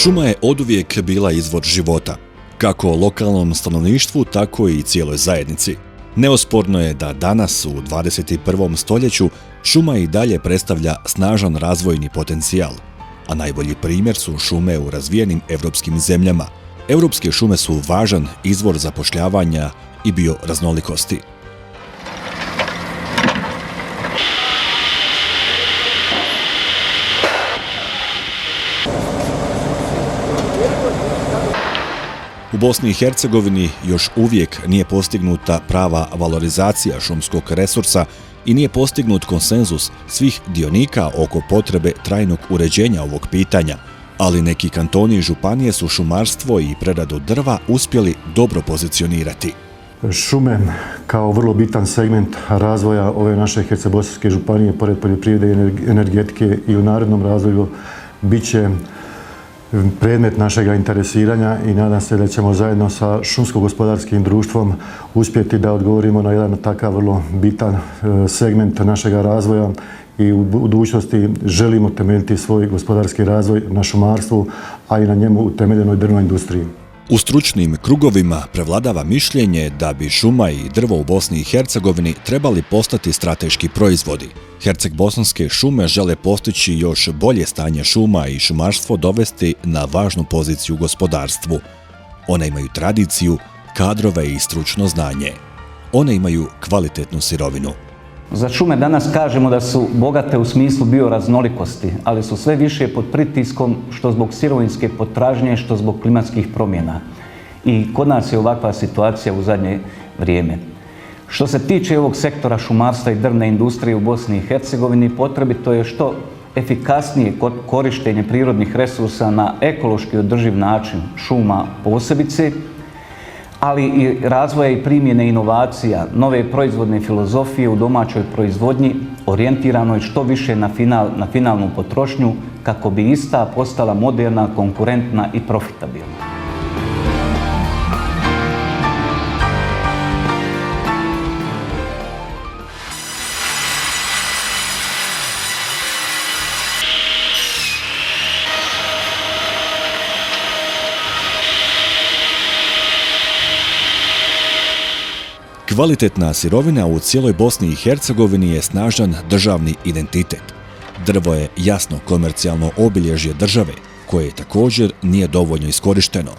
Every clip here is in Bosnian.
Šuma je oduvijek bila izvor života, kako lokalnom stanovništvu, tako i cijeloj zajednici. Neosporno je da danas, u 21. stoljeću, šuma i dalje predstavlja snažan razvojni potencijal, a najbolji primjer su šume u razvijenim evropskim zemljama. Europske šume su važan izvor zapošljavanja i bioraznolikosti. U Bosni i Hercegovini još uvijek nije postignuta prava valorizacija šumskog resursa i nije postignut konsenzus svih dionika oko potrebe trajnog uređenja ovog pitanja, ali neki kantoni i županije su šumarstvo i preradu drva uspjeli dobro pozicionirati. Šume kao vrlo bitan segment razvoja ove naše Herceg-bosanske županije, pored poljoprivrede i energetike, i u narednom razvoju bit će predmet našega interesiranja i nadam se da ćemo zajedno sa šumsko-gospodarskim društvom uspjeti da odgovorimo na jedan takav vrlo bitan segment našega razvoja i u budućnosti želimo temeljiti svoj gospodarski razvoj na šumarstvu, a i na njemu utemeljenoj drvnoj industriji. U stručnim krugovima prevladava mišljenje da bi šuma i drvo u Bosni i Hercegovini trebali postati strateški proizvodi. Herceg-bosanske šume žele postići još bolje stanje šuma i šumarstvo dovesti na važnu poziciju u gospodarstvu. One imaju tradiciju, kadrove i stručno znanje. One imaju kvalitetnu sirovinu. Za šume danas kažemo da su bogate u smislu bioraznolikosti, ali su sve više pod pritiskom što zbog sirovinske potražnje, što zbog klimatskih promjena. I kod nas je ovakva situacija u zadnje vrijeme. Što se tiče ovog sektora šumarstva i drvne industrije u Bosni i Hercegovini, potrebito je što efikasnije korištenje prirodnih resursa na ekološki održiv način šuma posebice, ali i razvoja i primjene inovacija, nove proizvodne filozofije u domaćoj proizvodnji, orijentiranoj što više na finalnu potrošnju, kako bi ista postala moderna, konkurentna i profitabilna. Kvalitetna sirovina u cijeloj Bosni i Hercegovini je snažan državni identitet. Drvo je jasno komercijalno obilježje države, koje također nije dovoljno iskorišteno.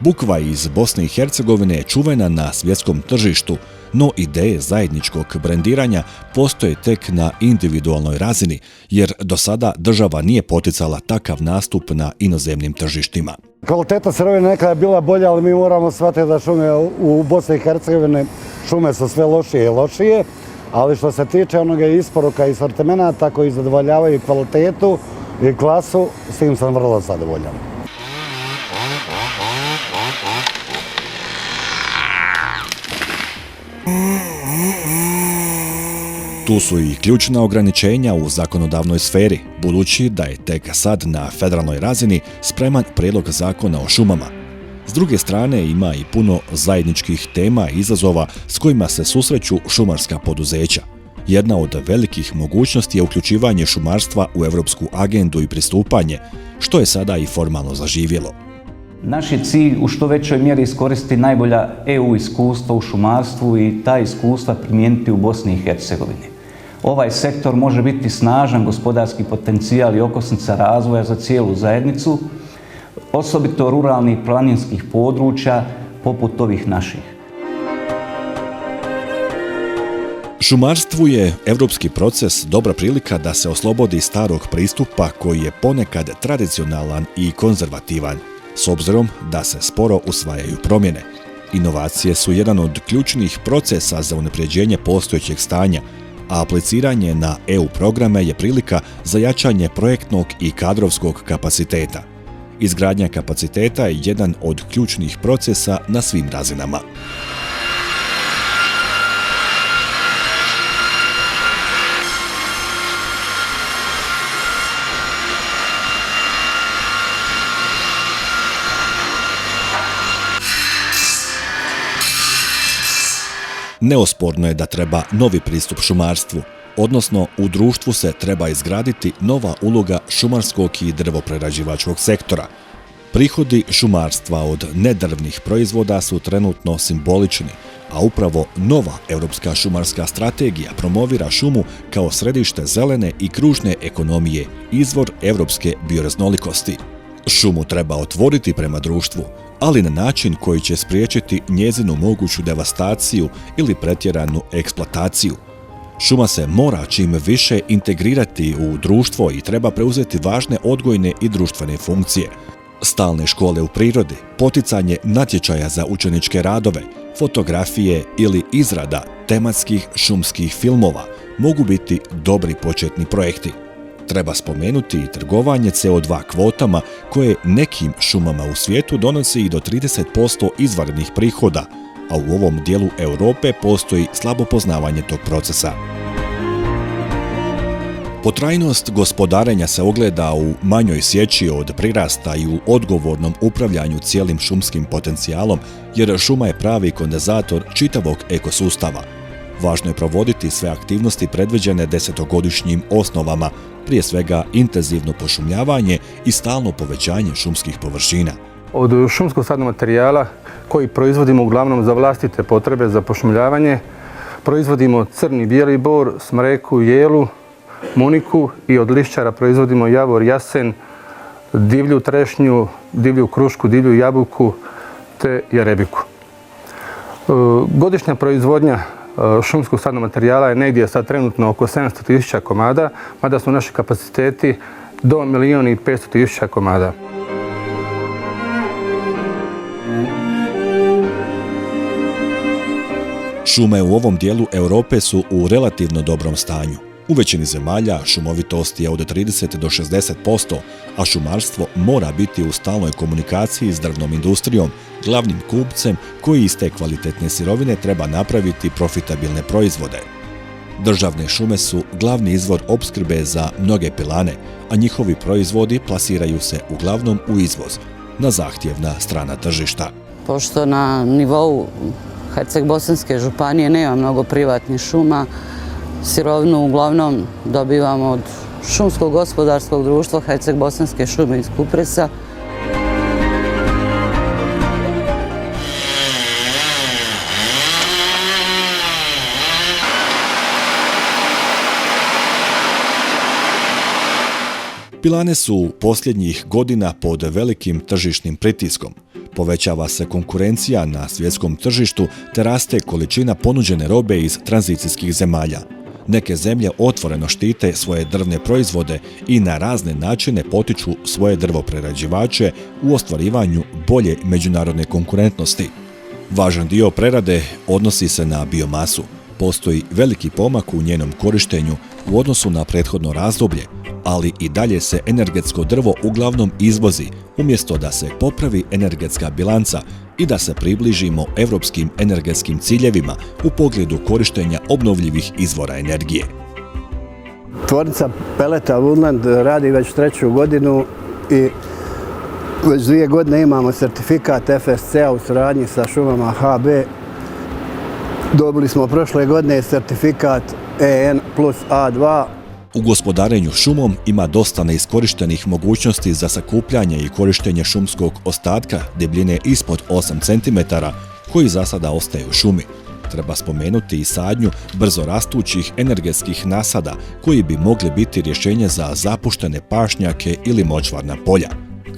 Bukva iz Bosne i Hercegovine je čuvena na svjetskom tržištu, no ideje zajedničkog brendiranja postoje tek na individualnoj razini, jer do sada država nije poticala takav nastup na inozemnim tržištima. Kvaliteta sirovine nekada je bila bolja, ali mi moramo shvatiti da šume u Bosni i Hercegovini šume su sve lošije i lošije, ali što se tiče onoga isporuka i sortimenata koji zadovoljavaju kvalitetu i klasu, s tim sam vrlo zadovoljan. Tu su i ključna ograničenja u zakonodavnoj sferi, budući da je tek sad na federalnoj razini spreman prijedlog zakona o šumama. S druge strane, ima i puno zajedničkih tema i izazova s kojima se susreću šumarska poduzeća. Jedna od velikih mogućnosti je uključivanje šumarstva u Europsku agendu i pristupanje, što je sada i formalno zaživjelo. Naš je cilj u što većoj mjeri iskoristiti najbolja EU iskustva u šumarstvu i ta iskustva primijeniti u Bosni i Hercegovini. Ovaj sektor može biti snažan gospodarski potencijal i okosnica razvoja za cijelu zajednicu, osobito ruralnih i planinskih područja poput ovih naših. Šumarstvu je evropski proces dobra prilika da se oslobodi starog pristupa koji je ponekad tradicionalan i konzervativan, s obzirom da se sporo usvajaju promjene. Inovacije su jedan od ključnih procesa za unapređenje postojećeg stanja, a apliciranje na EU programe je prilika za jačanje projektnog i kadrovskog kapaciteta. Izgradnja kapaciteta je jedan od ključnih procesa na svim razinama. Neosporno je da treba novi pristup šumarstvu, odnosno u društvu se treba izgraditi nova uloga šumarskog i drvoprerađivačkog sektora, Prihodi šumarstva od nedrvnih proizvoda su trenutno simbolični, a upravo nova Europska šumarska strategija promovira šumu kao središte zelene i kružne ekonomije, izvor europske bioraznolikosti. Šumu treba otvoriti prema društvu, ali na način koji će spriječiti njezinu moguću devastaciju ili pretjeranu eksploataciju. Šuma se mora čim više integrirati u društvo i treba preuzeti važne odgojne i društvene funkcije. Stalne škole u prirodi, poticanje natječaja za učeničke radove, fotografije ili izrada tematskih šumskih filmova mogu biti dobri početni projekti. Treba spomenuti i trgovanje CO2 kvotama koje nekim šumama u svijetu donosi i do 30% izvanrednih prihoda, a u ovom dijelu Europe postoji slabo poznavanje tog procesa. Potrajnost gospodarenja se ogleda u manjoj sječi od prirasta i u odgovornom upravljanju cijelim šumskim potencijalom, jer šuma je pravi kondenzator čitavog ekosustava. Važno je provoditi sve aktivnosti predviđene 10-godišnjim osnovama, prije svega intenzivno pošumljavanje i stalno povećanje šumskih površina. Od šumskog sadnog materijala koji proizvodimo uglavnom za vlastite potrebe za pošumljavanje, proizvodimo crni bijeli bor, smreku, jelu, muniku i od lišćara proizvodimo javor, jasen, divlju trešnju, divlju krušku, divlju jabuku te jerebiku. Godišnja proizvodnja šumskog sadnog materijala je negdje sad trenutno oko 700.000 komada, mada su naši kapaciteti do 1.500.000 komada. Šume u ovom dijelu Europe su u relativno dobrom stanju. U većini zemalja šumovitost je od 30 do 60%, a šumarstvo mora biti u stalnoj komunikaciji s drvnom industrijom, glavnim kupcem koji iz te kvalitetne sirovine treba napraviti profitabilne proizvode. Državne šume su glavni izvor opskrbe za mnoge pilane, a njihovi proizvodi plasiraju se uglavnom u izvoz, na zahtjevna strana tržišta. Pošto na nivou Herceg-Bosanske županije nema mnogo privatnih šuma, sirovinu uglavnom dobivamo od šumskog gospodarskog društva Herceg-Bosanske šume iz Kupresa. Pilane su posljednjih godina pod velikim tržišnim pritiskom. Povećava se konkurencija na svjetskom tržištu te raste količina ponuđene robe iz tranzicijskih zemalja. Neke zemlje otvoreno štite svoje drvne proizvode i na razne načine potiču svoje drvoprerađivače u ostvarivanju bolje međunarodne konkurentnosti. Važan dio prerade odnosi se na biomasu. Postoji veliki pomak u njenom korištenju u odnosu na prethodno razdoblje, ali i dalje se energetsko drvo uglavnom izvozi, umjesto da se popravi energetska bilanca i da se približimo europskim energetskim ciljevima u pogledu korištenja obnovljivih izvora energije. Tvornica peleta Woodland radi već 3. godinu i već 2 godine imamo sertifikat FSC-a u suradnji sa šumama HB. Dobili smo prošle godine sertifikat EN plus A2. U gospodarenju šumom ima dosta neiskorištenih mogućnosti za sakupljanje i korištenje šumskog ostatka debljine ispod 8 cm, koji za sada ostaju u šumi. Treba spomenuti i sadnju brzo rastućih energetskih nasada, koji bi mogli biti rješenje za zapuštene pašnjake ili močvarna polja.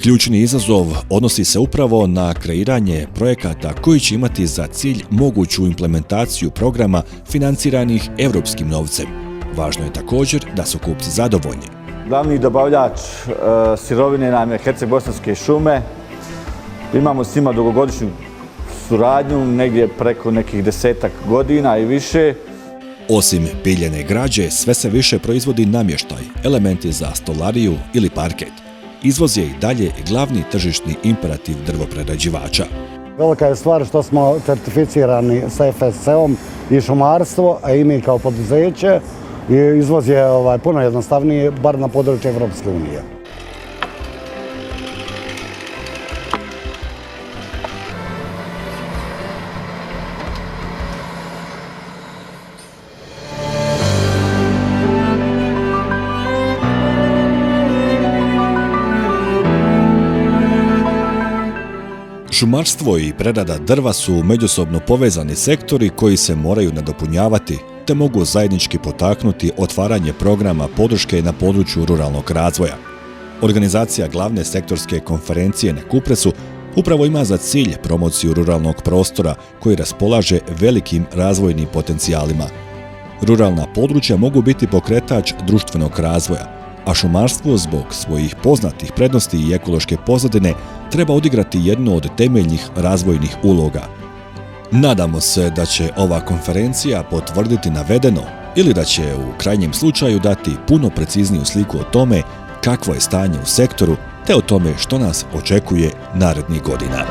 Ključni izazov odnosi se upravo na kreiranje projekata koji će imati za cilj moguću implementaciju programa financiranih europskim novcem. Važno je također da su kupci zadovoljni. Glavni dobavljač sirovine nam je Herceg-Bosanske šume. Imamo s njima dugogodišnju suradnju, negdje preko nekih 10-ak godina i više. Osim piljene građe, sve se više proizvodi namještaj, elementi za stolariju ili parket. Izvoz je i dalje glavni tržišni imperativ drvoprerađivača. Velika je stvar što smo certificirani sa FSC-om i šumarstvo, a i mi kao poduzeće. I izvoz je puno jednostavniji, bar na području Evropske unije. Šumarstvo i prerada drva su međusobno povezani sektori koji se moraju nadopunjavati te mogu zajednički potaknuti otvaranje programa podrške na području ruralnog razvoja. Organizacija glavne sektorske konferencije na Kupresu upravo ima za cilj promociju ruralnog prostora koji raspolaže velikim razvojnim potencijalima. Ruralna područja mogu biti pokretač društvenog razvoja, a šumarstvo zbog svojih poznatih prednosti i ekološke pozadine treba odigrati jednu od temeljnih razvojnih uloga. Nadamo se da će ova konferencija potvrditi navedeno ili da će u krajnjem slučaju dati puno precizniju sliku o tome kakvo je stanje u sektoru te o tome što nas očekuje narednih godina.